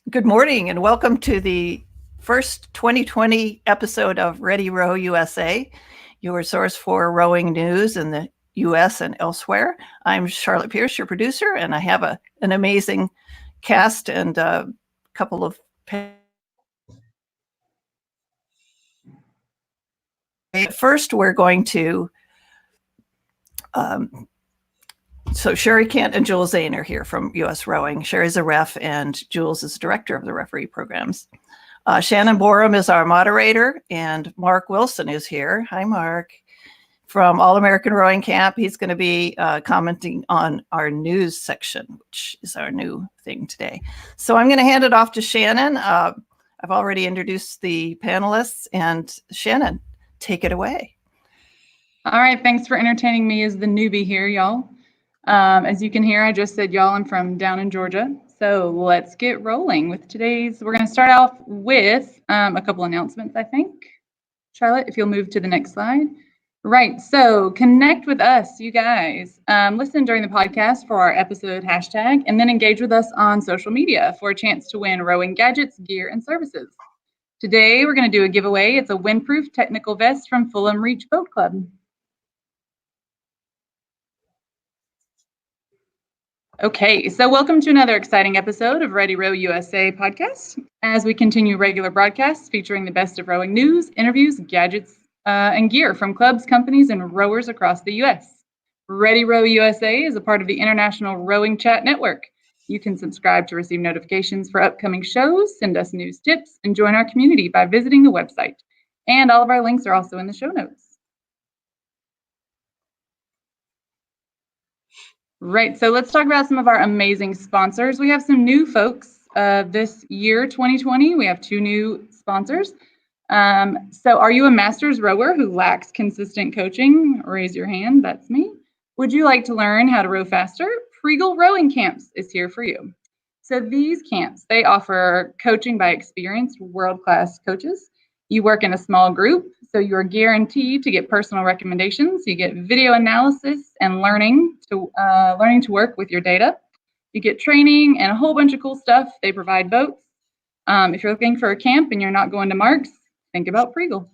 Good morning and welcome to the first 2020 episode of Ready Row USA, your source for rowing news in the US and elsewhere. I'm Charlotte Pierce, your producer, and I have an amazing cast and a couple of First, we're going to so Sherri Kent and Jules Zane are here from USRowing. Sherri's a ref and Jules is director of the referee programs. Shannon Borum is our moderator, and Mark Wilson is here. Hi, Mark. From All American Rowing Camp. He's going to be commenting on our news section, which is our new thing today. So I'm going to hand it off to Shannon. I've already introduced the panelists, and Shannon, take it away. All right, thanks for entertaining me as the newbie here, y'all. As you can hear, I just said y'all, I'm from down in Georgia. So let's get rolling with today's. We're going to start off with a couple announcements, I think. Charlotte, if you'll move to the next slide. Right, so connect with us, you guys. Listen during the podcast for our episode hashtag, and then engage with us on social media for a chance to win rowing gadgets, gear, and services. Today, we're going to do a giveaway. It's a windproof technical vest from Fulham Reach Boat Club. Okay, so welcome to another exciting episode of Ready Row USA podcast, as we continue regular broadcasts featuring the best of rowing news, interviews, gadgets, and gear from clubs, companies, and rowers across the U.S. Ready Row USA is a part of the International Rowing Chat Network. You can subscribe to receive notifications for upcoming shows, send us news tips, and join our community by visiting the website. And all of our links are also in the show notes. Right, so let's talk about some of our amazing sponsors. We have some new folks this year, 2020. We have two new sponsors. So are you a master's rower who lacks consistent coaching? Raise your hand, that's me. Would you like to learn how to row faster? Pregal Rowing Camps is here for you. So these camps, they offer coaching by experienced world-class coaches. You work in a small group, so you're guaranteed to get personal recommendations. You get video analysis and learning to work with your data. You get training and a whole bunch of cool stuff. They provide boats. If you're looking for a camp and you're not going to Mark's, think about Pregal.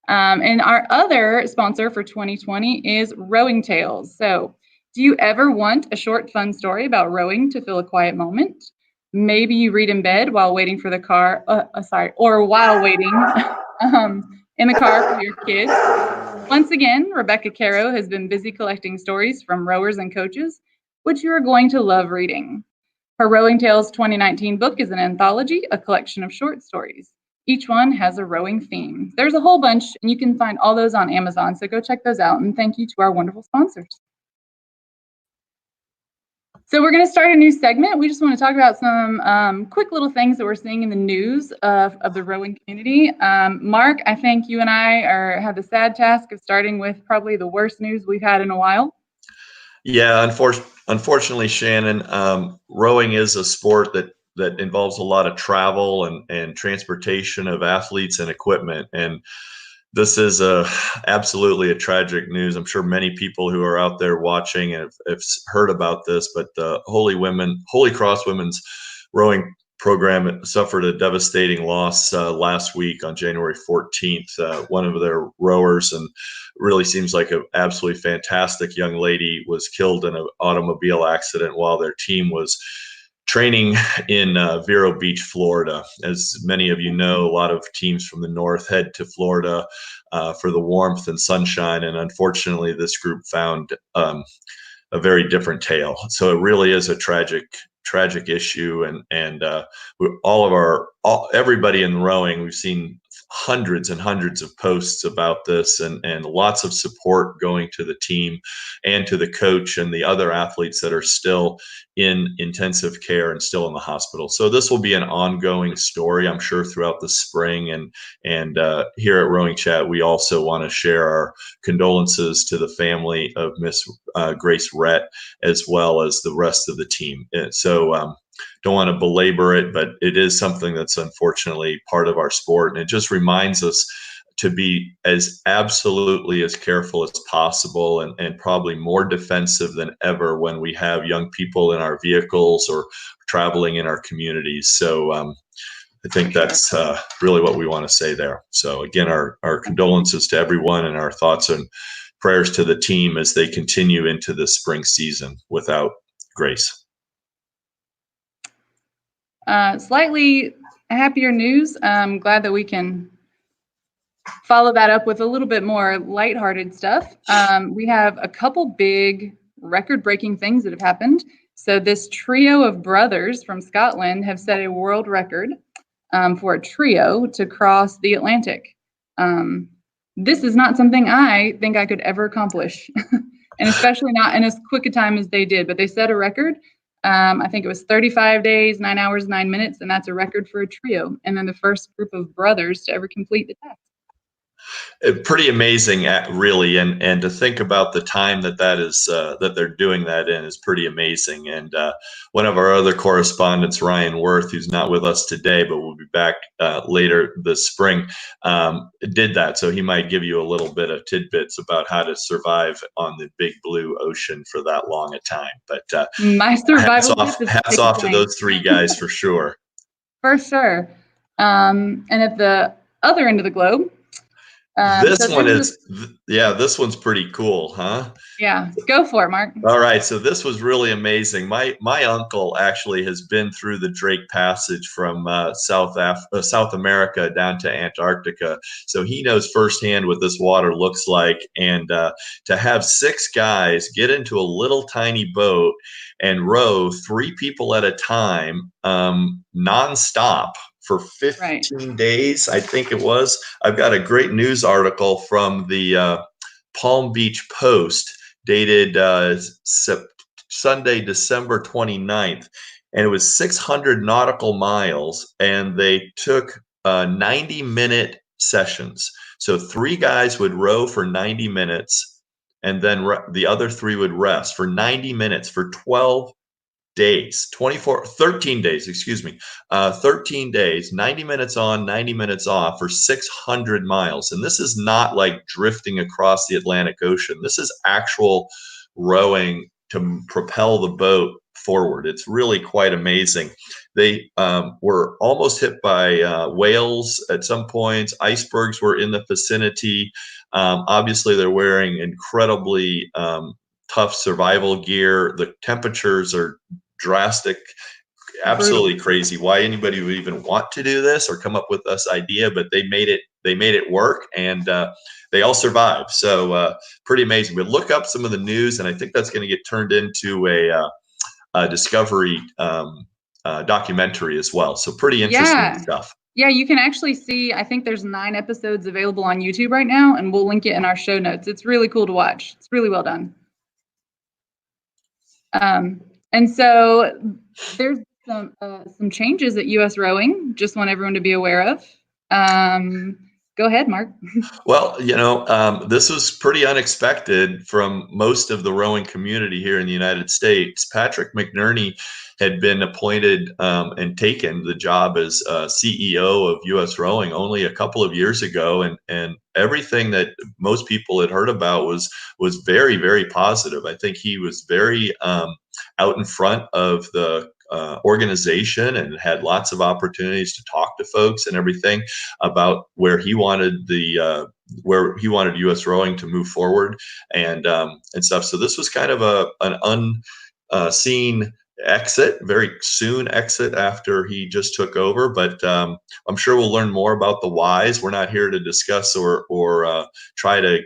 And our other sponsor for 2020 is Rowing Tales. So do you ever want a short, fun story about rowing to fill a quiet moment? Maybe you read in bed while waiting for the car, or while waiting in the car for your kids. Once again, Rebecca Caro has been busy collecting stories from rowers and coaches, which you are going to love reading. Her Rowing Tales 2019 book is an anthology, a collection of short stories. Each one has a rowing theme. There's a whole bunch, and you can find all those on Amazon, so go check those out, and thank you to our wonderful sponsors. So we're going to start a new segment. We just want to talk about some quick little things that we're seeing in the news of the rowing community. Mark, I think you and I have the sad task of starting with probably the worst news we've had in a while. Yeah, unfortunately, Shannon, rowing is a sport that involves a lot of travel and transportation of athletes and equipment. And this is absolutely a tragic news. I'm sure many people who are out there watching have heard about this, but the Holy Cross Women's Rowing Program suffered a devastating loss last week on January 14th. One of their rowers, and really seems like an absolutely fantastic young lady, was killed in an automobile accident while their team was training in Vero Beach, Florida. As many of you know, a lot of teams from the north head to Florida for the warmth and sunshine, and unfortunately this group found a very different tale. So it really is a tragic issue, and everybody in rowing, we've seen hundreds and hundreds of posts about this, and lots of support going to the team and to the coach and the other athletes that are still in intensive care and still in the hospital. So this will be an ongoing story, I'm sure, throughout the spring. And here at Rowing Chat, we also want to share our condolences to the family of Miss Grace Rhett, as well as the rest of the team. So don't want to belabor it, but it is something that's unfortunately part of our sport. And it just reminds us to be as absolutely as careful as possible, and probably more defensive than ever when we have young people in our vehicles or traveling in our communities. So I think that's really what we want to say there. So again, our condolences to everyone, and our thoughts and prayers to the team as they continue into the spring season without grace. Slightly happier news. I'm glad that we can follow that up with a little bit more lighthearted stuff. We have a couple big record-breaking things that have happened. So this trio of brothers from Scotland have set a world record for a trio to cross the Atlantic. This is not something I think I could ever accomplish, and especially not in as quick a time as they did, but they set a record. I think it was 35 days, 9 hours, 9 minutes, and that's a record for a trio. And then the first group of brothers to ever complete the task. Pretty amazing, really, and to think about the time that is that they're doing that in is pretty amazing. And one of our other correspondents, Ryan Worth, who's not with us today, but will be back later this spring, did that. So he might give you a little bit of tidbits about how to survive on the big blue ocean for that long a time. But my survival hats off to those three guys for sure. For sure. And at the other end of the globe. This one's pretty cool, huh? Yeah, go for it, Mark. All right, so this was really amazing. My uncle actually has been through the Drake Passage from South America down to Antarctica, so he knows firsthand what this water looks like. And to have 6 guys get into a little tiny boat and row 3 people at a time, nonstop, for 15 days, I think it was. I've got a great news article from the Palm Beach Post dated Sunday, December 29th. And it was 600 nautical miles, and they took 90-minute sessions. So 3 guys would row for 90 minutes, and then the other 3 would rest for 90 minutes for 13 days, 13 days, 90 minutes on, 90 minutes off for 600 miles. And this is not like drifting across the Atlantic Ocean. This is actual rowing to propel the boat forward. It's really quite amazing. They were almost hit by whales at some points. Icebergs were in the vicinity. Obviously, they're wearing incredibly tough survival gear. The temperatures are drastic, absolutely crazy. Why anybody would even want to do this or come up with this idea, but they made it work, and they all survived. So pretty amazing. But look up some of the news, and I think that's going to get turned into a Discovery documentary as well. So pretty interesting stuff. Yeah, you can actually see, I think there's 9 episodes available on YouTube right now, and we'll link it in our show notes. It's really cool to watch. It's really well done. And so there's some changes at USRowing. Just want everyone to be aware of. Go ahead, Mark. Well, this was pretty unexpected from most of the rowing community here in the United States. Patrick McNerney had been appointed and taken the job as CEO of USRowing only a couple of years ago, and everything that most people had heard about was very, very positive. I think he was very out in front of the organization and had lots of opportunities to talk to folks and everything about where he wanted USRowing to move forward and stuff. So this was kind of an unseen exit, very soon exit after he just took over. But I'm sure we'll learn more about the whys. We're not here to discuss or try to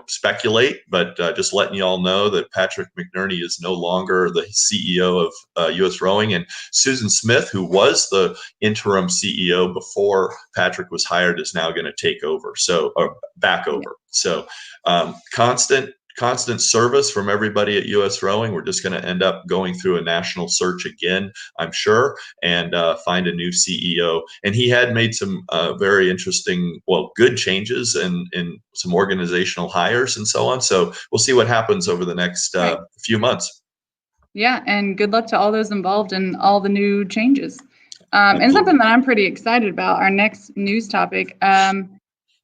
speculate, but just letting you all know that Patrick McNerney is no longer the CEO of USRowing, and Susan Smith, who was the interim CEO before Patrick was hired, is now going to take over. So, or back over. So, constant service from everybody at USRowing. We're just going to end up going through a national search again, I'm sure, and find a new CEO. And he had made some very interesting, good changes in some organizational hires and so on. So we'll see what happens over the next few months. Yeah, and good luck to all those involved in all the new changes. And something that I'm pretty excited about, our next news topic.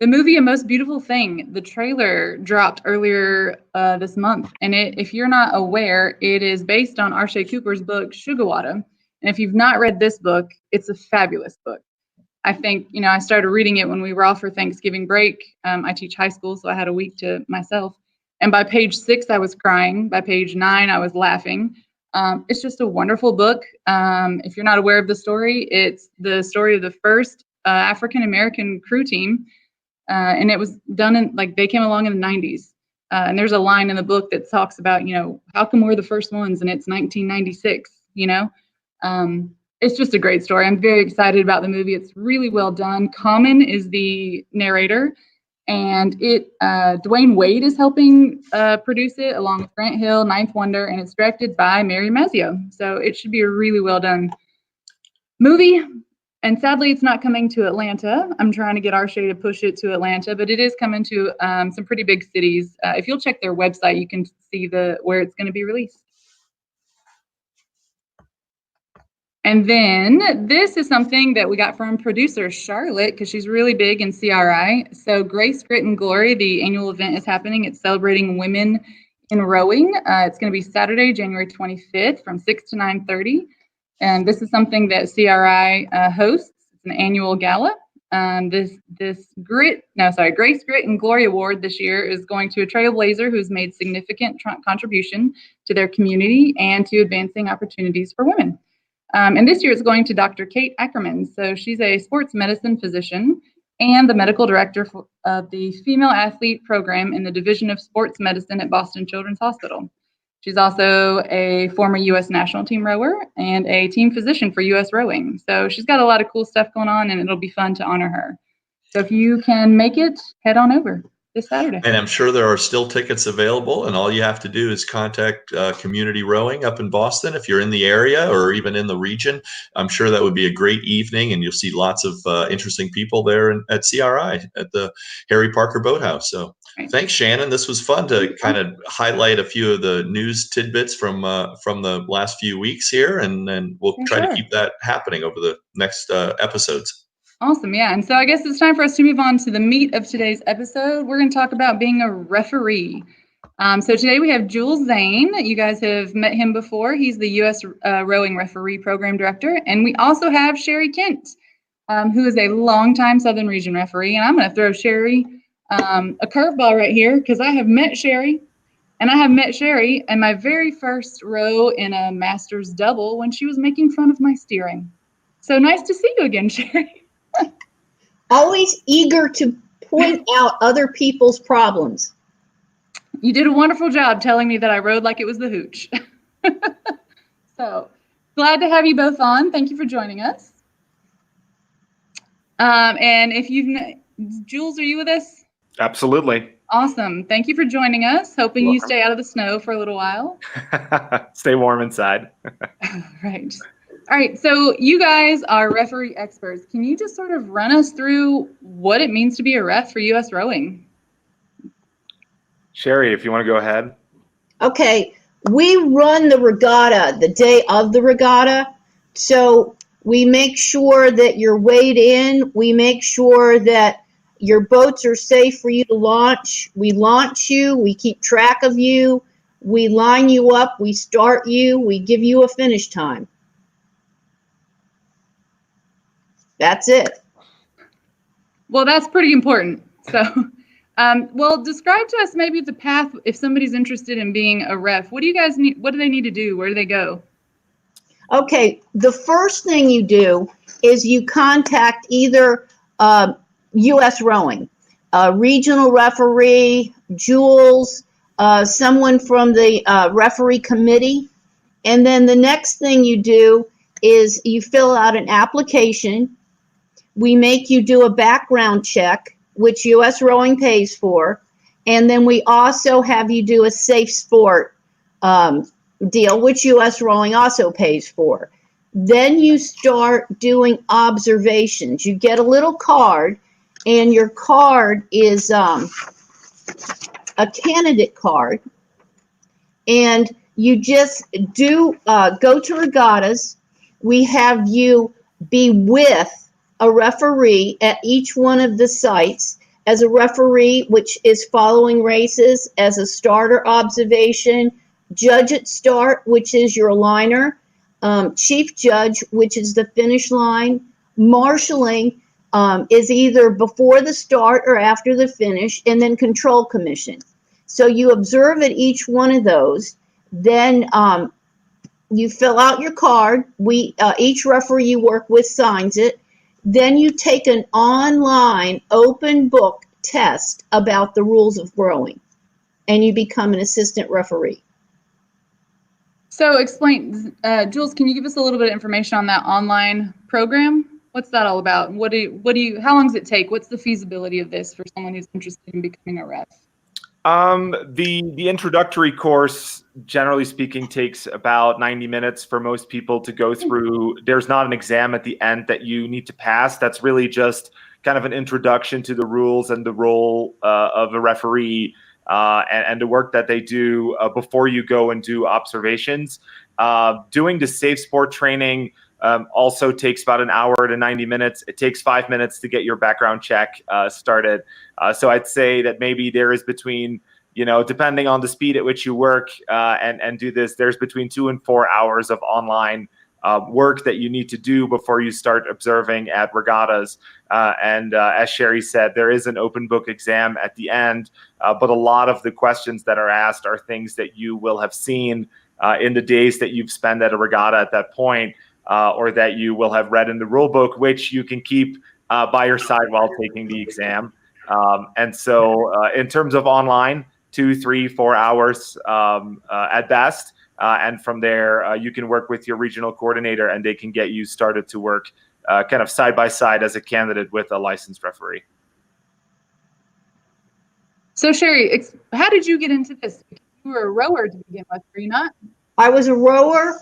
The movie A Most Beautiful Thing, the trailer dropped earlier this month. And if you're not aware, it is based on Arshay Cooper's book, Sugawada. And if you've not read this book, it's a fabulous book. I think, I started reading it when we were off for Thanksgiving break. I teach high school, so I had a week to myself. And by page 6, I was crying. By page 9, I was laughing. It's just a wonderful book. If you're not aware of the story, it's the story of the first African-American crew team. And it was done in, they came along in the 90s. And there's a line in the book that talks about, how come we're the first ones and it's 1996, It's just a great story. I'm very excited about the movie. It's really well done. Common is the narrator, and Dwayne Wade is helping produce it along with Grant Hill, Ninth Wonder, and it's directed by Mary Mazzio. So it should be a really well done movie. And sadly, it's not coming to Atlanta. I'm trying to get Arshay to push it to Atlanta, but it is coming to some pretty big cities. If you'll check their website, you can see where it's going to be released. And then this is something that we got from producer Charlotte, because she's really big in CRI. So Grace, Grit, and Glory, the annual event is happening. It's celebrating women in rowing. It's going to be Saturday, January 25th from 6 to 9:30. And this is something that CRI hosts. It's an annual gala. This Grace, Grit, and Glory Award this year is going to a trailblazer who's made significant contribution to their community and to advancing opportunities for women. And this year it's going to Dr. Kate Ackerman. So she's a sports medicine physician and the medical director of the female athlete program in the Division of Sports Medicine at Boston Children's Hospital. She's also a former U.S. national team rower and a team physician for USRowing. So she's got a lot of cool stuff going on, and it'll be fun to honor her. So if you can make it, head on over this Saturday. And I'm sure there are still tickets available, and all you have to do is contact Community Rowing up in Boston if you're in the area or even in the region. I'm sure that would be a great evening, and you'll see lots of interesting people there at CRI at the Harry Parker Boathouse. So thanks, Shannon. This was fun to kind of highlight a few of the news tidbits from the last few weeks here, and then we'll try to keep that happening over the next episodes. Awesome. Yeah. And so I guess it's time for us to move on to the meat of today's episode. We're going to talk about being a referee. So today we have Jules Zane. You guys have met him before. He's the USRowing referee program director. And we also have Sherri Kent, who is a longtime Southern Region referee. And I'm going to throw Sherri a curveball right here because I have met Sherri. And I have met Sherri in my very first row in a master's double when she was making fun of my steering. So nice to see you again, Sherri. Always eager to point out other people's problems. You did a wonderful job telling me that I rode like it was the hooch. So glad to have you both on. Thank you for joining us. And if Jules, are you with us? Absolutely. Awesome. Thank you for joining us. Hoping you stay out of the snow for a little while. Stay warm inside. Right. All right, so you guys are referee experts. Can you just sort of run us through what it means to be a ref for USRowing? Sherri, if you want to go ahead. Okay, we run the regatta the day of the regatta, so we make sure that you're weighed in. We make sure that your boats are safe for you to launch. We launch you. We keep track of you. We line you up. We start you. We give you a finish time. That's it. Well, that's pretty important. So, well, describe to us maybe the path if somebody's interested in being a ref. What do you guys need? What do they need to do? Where do they go? Okay, the first thing you do is you contact either USRowing, regional referee, Jules, someone from the referee committee, and then the next thing you do is you fill out an application. We make you do a background check, which USRowing pays for, and then we also have you do a safe sport deal, which USRowing also pays for. Then you start doing observations. You get a little card, and your card is a candidate card, and you just do go to regattas. We have you be with a referee at each one of the sites. as a referee, which is following races, as a starter observation, judge at start, which is your aligner, chief judge, which is the finish line, marshalling is either before the start or after the finish, and then control commission. So you observe at each one of those, then you fill out your card. Each referee you work with signs it. Then you take an online open book test about the rules of rowing, and you become an assistant referee. So explain, Jules, can you give us a little bit of information on that online program? What's that all about? How long does it take? What's the feasibility of this for someone who's interested in becoming a ref? The introductory course, generally speaking, takes about 90 minutes for most people to go through. There's not an exam at the end that you need to pass. That's really just kind of an introduction to the rules and the role of a referee and the work that they do before you go and do observations. Doing the safe sport training also takes about an hour to 90 minutes. It takes 5 minutes to get your background check started. So I'd say that maybe there is between, depending on the speed at which you work and do this, there's between 2 and 4 hours of online work that you need to do before you start observing at regattas. And as Sherri said, there is an open book exam at the end, but a lot of the questions that are asked are things that you will have seen in the days that you've spent at a regatta at that point. Or that you will have read in the rule book, which you can keep by your side while taking the exam. And so in terms of online, 2, 3, 4 hours at best. And from there, you can work with your regional coordinator and they can get you started to work kind of side by side as a candidate with a licensed referee. So Sherri, how did you get into this? You were a rower to begin with, were you not? I was a rower.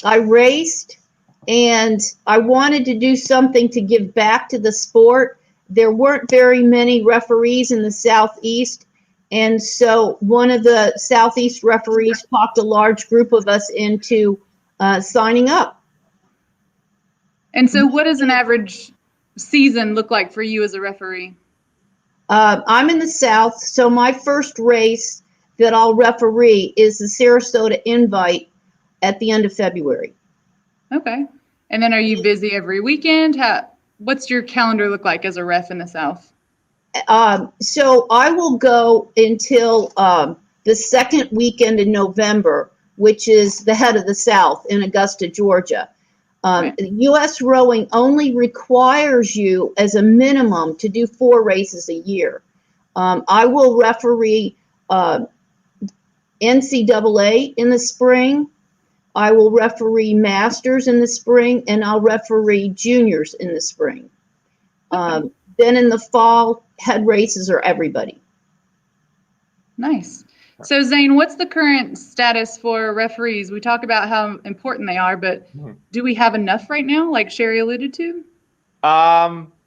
I raced, and I wanted to do something to give back to the sport. There weren't very many referees in the Southeast, and so one of the Southeast referees talked a large group of us into signing up. And so what does an average season look like for you as a referee? I'm in the South, so my first race that I'll referee is the Sarasota Invite at the end of February. Okay. And then are you busy every weekend? What's your calendar look like as a ref in the South? So I will go until the second weekend in November, which is the head of the South in Augusta, Georgia. Right. USRowing only requires you as a minimum to do 4 races a year. I will referee NCAA in the spring. I will referee masters in the spring, and I'll referee juniors in the spring. Okay. Then in the fall, head races are everybody. Nice. So Zane, what's the current status for referees? We talk about how important they are, but do we have enough right now, like Sherri alluded to?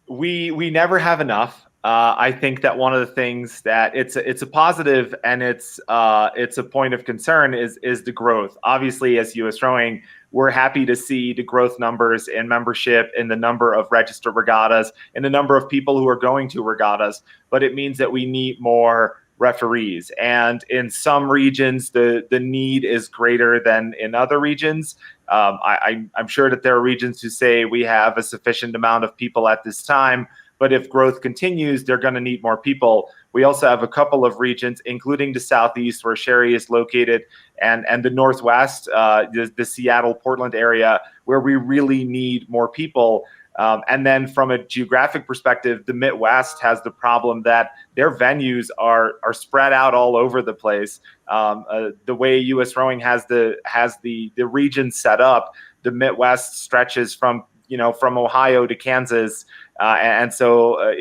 We never have enough. I think that one of the things that it's a positive and it's a point of concern is the growth. Obviously, as USRowing, we're happy to see the growth numbers in membership, in the number of registered regattas, in the number of people who are going to regattas. But it means that we need more referees, and in some regions the need is greater than in other regions. I'm sure that there are regions who say we have a sufficient amount of people at this time. But if growth continues, they're going to need more people. We also have a couple of regions, including the Southeast, where Sherri is located, and the Northwest, the Seattle, Portland area, where we really need more people. And then from a geographic perspective, the Midwest has the problem that their venues are spread out all over the place. The way USRowing has the region set up, the Midwest stretches from Ohio to Kansas. And so,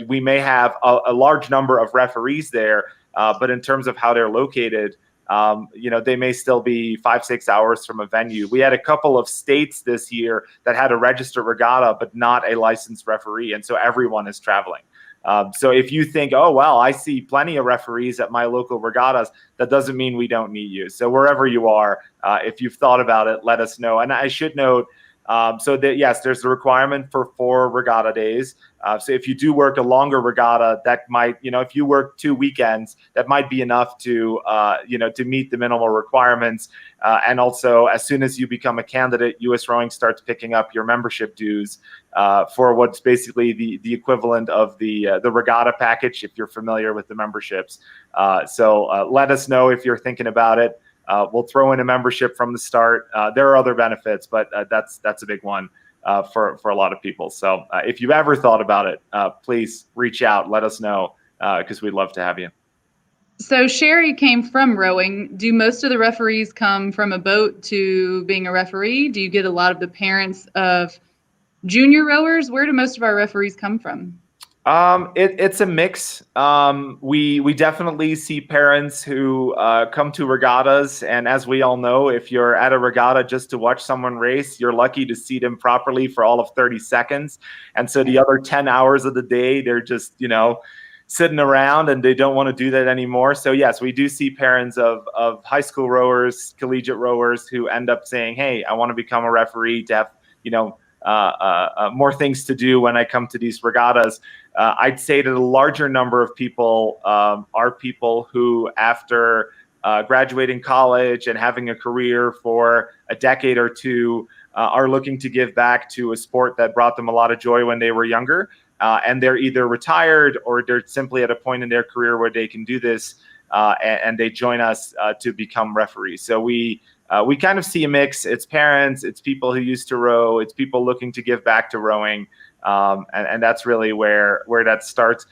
we may have a large number of referees there, but in terms of how they're located, they may still be 5-6 hours from a venue. We had a couple of states this year that had a registered regatta, but not a licensed referee. And so everyone is traveling. So if you think, oh, well, I see plenty of referees at my local regattas, that doesn't mean we don't need you. So wherever you are, if you've thought about it, let us know. And I should note, So that, yes, there's a requirement for 4 regatta days. So if you do work a longer regatta, that might, if you work 2 weekends, that might be enough to, to meet the minimal requirements. And also, as soon as you become a candidate, US Rowing starts picking up your membership dues for what's basically the equivalent of the regatta package, if you're familiar with the memberships. So let us know if you're thinking about it. We'll throw in a membership from the start. There are other benefits, but that's a big one for a lot of people. So if you've ever thought about it, please reach out. Let us know because we'd love to have you. So Sherri came from rowing. Do most of the referees come from a boat to being a referee? Do you get a lot of the parents of junior rowers? Where do most of our referees come from? It's a mix. We definitely see parents who come to regattas, and as we all know, if you're at a regatta just to watch someone race, you're lucky to see them properly for all of 30 seconds. And so the other 10 hours of the day, they're just, sitting around and they don't want to do that anymore. So yes, we do see parents of high school rowers, collegiate rowers who end up saying, hey, I want to become a referee to have, more things to do when I come to these regattas. I'd say that a larger number of people are people who, after graduating college and having a career for a decade or two, are looking to give back to a sport that brought them a lot of joy when they were younger. And they're either retired or they're simply at a point in their career where they can do this, and they join us to become referees. So we kind of see a mix. It's parents, it's people who used to row, it's people looking to give back to rowing. And that's really where that starts.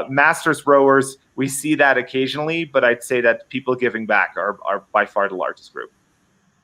Masters rowers, we see that occasionally, but I'd say that people giving back are by far the largest group.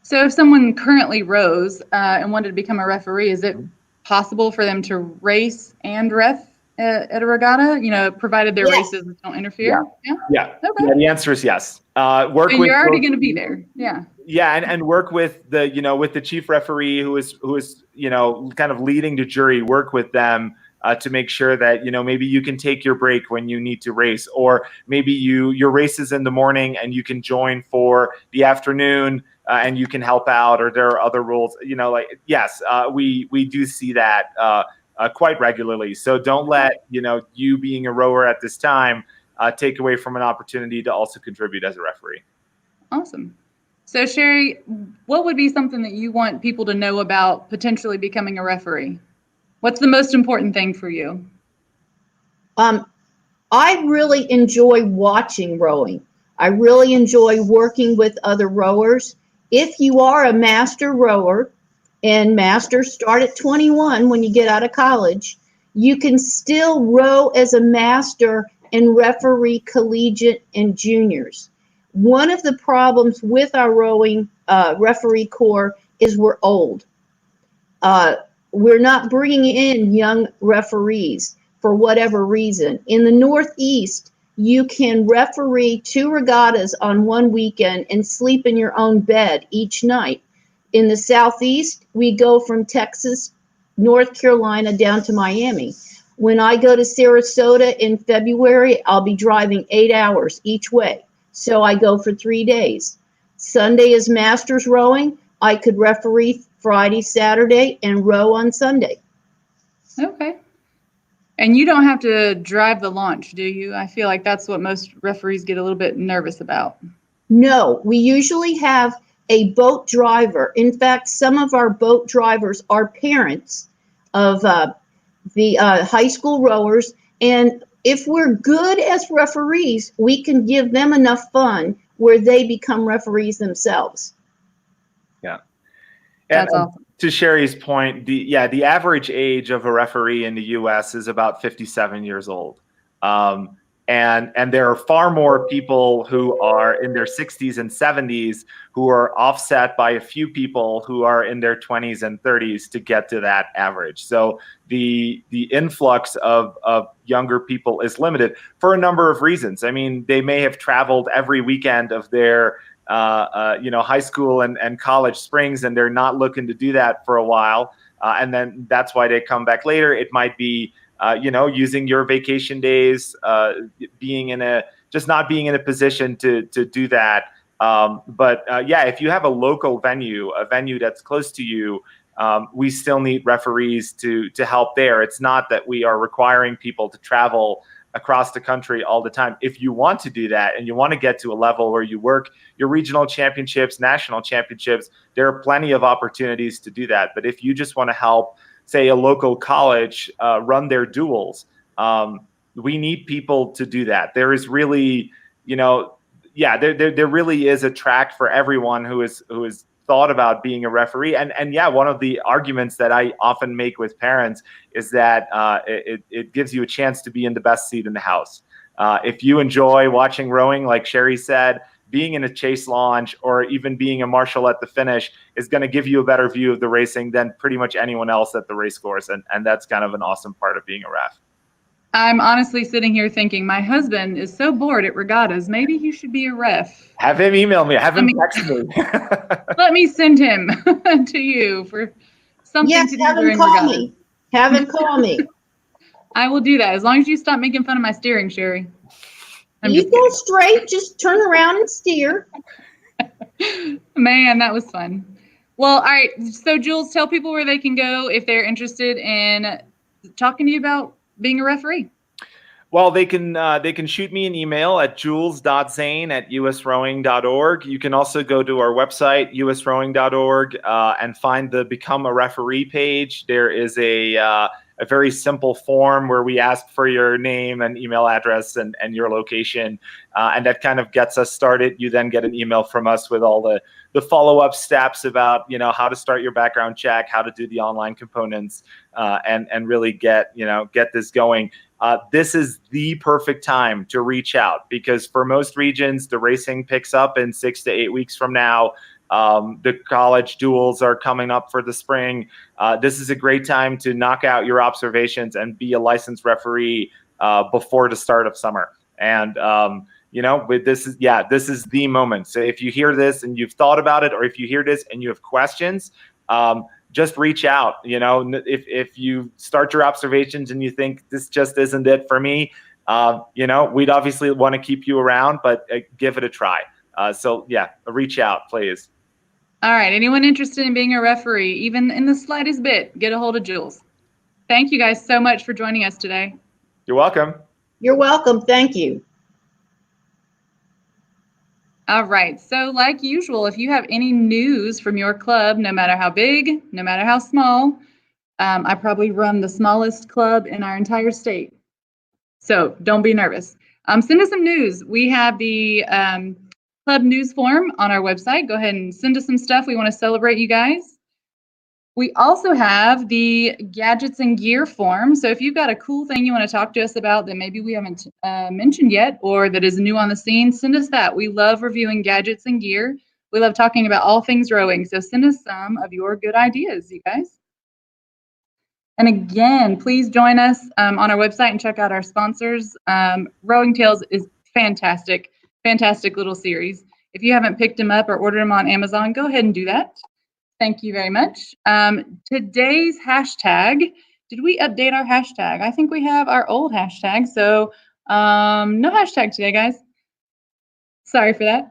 So if someone currently rows and wanted to become a referee, is it possible for them to race and ref at a regatta, provided their races don't interfere? Yeah. Okay. Yeah, the answer is yes. So you're already going to be there. Yeah. Yeah, and work with the with the chief referee who is kind of leading the jury. Work with them to make sure that maybe you can take your break when you need to race, or maybe your race is in the morning and you can join for the afternoon and you can help out, or there are other rules. Yes, we do see that quite regularly. So don't let you being a rower at this time take away from an opportunity to also contribute as a referee. Awesome. So Sherri, what would be something that you want people to know about potentially becoming a referee? What's the most important thing for you? I really enjoy watching rowing. I really enjoy working with other rowers. If you are a master rower, and masters start at 21 when you get out of college, you can still row as a master and referee collegiate and juniors. One of the problems with our rowing referee corps is we're old. We're not bringing in young referees for whatever reason. In the Northeast, you can referee 2 regattas on one weekend and sleep in your own bed each night. In the Southeast, we go from Texas, North Carolina, down to Miami. When I go to Sarasota in February, I'll be driving 8 hours each way. So I go for 3 days. Sunday is masters rowing. I could referee Friday, Saturday, and row on Sunday. Okay. And you don't have to drive the launch, do you? I feel like that's what most referees get a little bit nervous about. No, we usually have a boat driver. In fact, some of our boat drivers are parents of the high school rowers. And if we're good as referees, we can give them enough fun where they become referees themselves. Yeah. That's awesome. To Sherri's point, the average age of a referee in the U.S. is about 57 years old. And there are far more people who are in their 60s and 70s who are offset by a few people who are in their 20s and 30s to get to that average. So the influx of younger people is limited for a number of reasons. I mean, they may have traveled every weekend of their high school and college springs, and they're not looking to do that for a while. And then that's why they come back later. It might be using your vacation days, not being in a position to do that. But if you have a local venue, a venue that's close to you, we still need referees to help there. It's not that we are requiring people to travel across the country all the time. If you want to do that and you want to get to a level where you work your regional championships, national championships, there are plenty of opportunities to do that. But if you just want to help, say, a local college run their duels, we need people to do that. There is really, there really is a track for everyone who is thought about being a referee. And yeah, one of the arguments that I often make with parents is that it gives you a chance to be in the best seat in the house. If you enjoy watching rowing, like Sherri said, being in a chase launch or even being a marshal at the finish is going to give you a better view of the racing than pretty much anyone else at the race course. And that's kind of an awesome part of being a ref. I'm honestly sitting here thinking, my husband is so bored at regattas. Maybe he should be a ref. Have him email me. Have him text me. Let me send him to you for something Yes, to do have him during call regatta. me. Have him call me. I will do that as long as you stop making fun of my steering, Sherri. You go straight, just turn around and steer. Man, that was fun. Well, all right. So, Jules, tell people where they can go if they're interested in talking to you about being a referee. Well, they can shoot me an email at jules.zane@usrowing.org. You can also go to our website, usrowing.org, and find the Become a Referee page. There is a very simple form where we ask for your name and email address and your location, and that kind of gets us started. You then get an email from us with all the follow-up steps about how to start your background check, how to do the online components, and really get this going. This is the perfect time to reach out because for most regions, the racing picks up in 6 to 8 weeks from now. The college duels are coming up for the spring. This is a great time to knock out your observations and be a licensed referee before the start of summer. And this is the moment. So if you hear this and you've thought about it, or if you hear this and you have questions, just reach out. If you start your observations and you think this just isn't it for me, we'd obviously want to keep you around, but give it a try. So yeah, reach out, please. All right. Anyone interested in being a referee, even in the slightest bit, get a hold of Jules. Thank you guys so much for joining us today. You're welcome. You're welcome. Thank you. All right. So like usual, if you have any news from your club, no matter how big, no matter how small, I probably run the smallest club in our entire state. So don't be nervous. Send us some news. We have the club news form on our website. Go ahead and send us some stuff. We want to celebrate you guys. We also have the gadgets and gear form. So if you've got a cool thing you want to talk to us about that maybe we haven't mentioned yet or that is new on the scene, send us that. We love reviewing gadgets and gear. We love talking about all things rowing. So send us some of your good ideas, you guys. And again, please join us on our website and check out our sponsors. Rowing Tales is fantastic, fantastic little series. If you haven't picked them up or ordered them on Amazon, go ahead and do that. Thank you very much. Today's hashtag, did we update our hashtag? I think we have our old hashtag, so no hashtag today, guys. Sorry for that.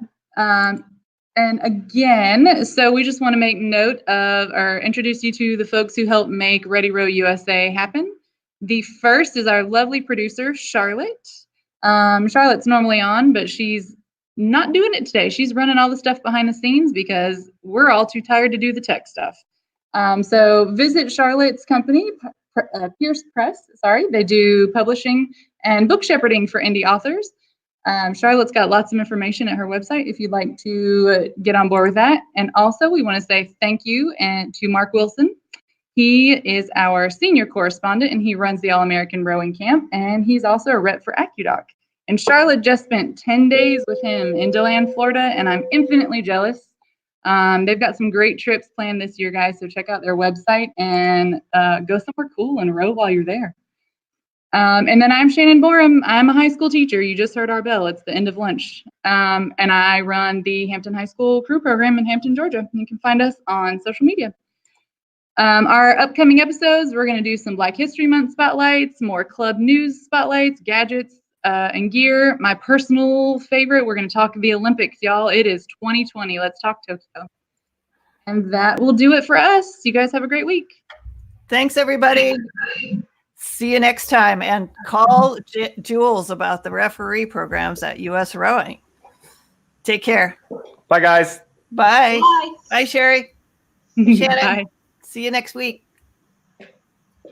And again, so we just want to make note of or introduce you to the folks who helped make Ready Row USA happen. The first is our lovely producer, Charlotte. Charlotte's normally on, but she's not doing it today. She's running all the stuff behind the scenes because we're all too tired to do the tech stuff. So visit Charlotte's company, Pierce Press. Sorry, they do publishing and book shepherding for indie authors. Charlotte's got lots of information at her website if you'd like to get on board with that. And also, we want to say thank you to Mark Wilson. He is our senior correspondent, and he runs the All-American Rowing Camp, and he's also a rep for AccuDoc. And Charlotte just spent 10 days with him in DeLand, Florida, and I'm infinitely jealous. They've got some great trips planned this year, guys, so check out their website and go somewhere cool and row while you're there. And then I'm Shannon Borum. I'm a high school teacher. You just heard our bell. It's the end of lunch. And I run the Hampton High School Crew Program in Hampton, Georgia. You can find us on social media. Our upcoming episodes, we're going to do some Black History Month spotlights, more club news spotlights, gadgets, and gear. My personal favorite, we're going to talk the Olympics, y'all. It is 2020. Let's talk Tokyo. And that will do it for us. You guys have a great week. Thanks, everybody. See you next time. And call Jules about the referee programs at US Rowing. Take care. Bye, guys. Bye. Bye. Bye, Sherri. Shannon. Bye. See you next week.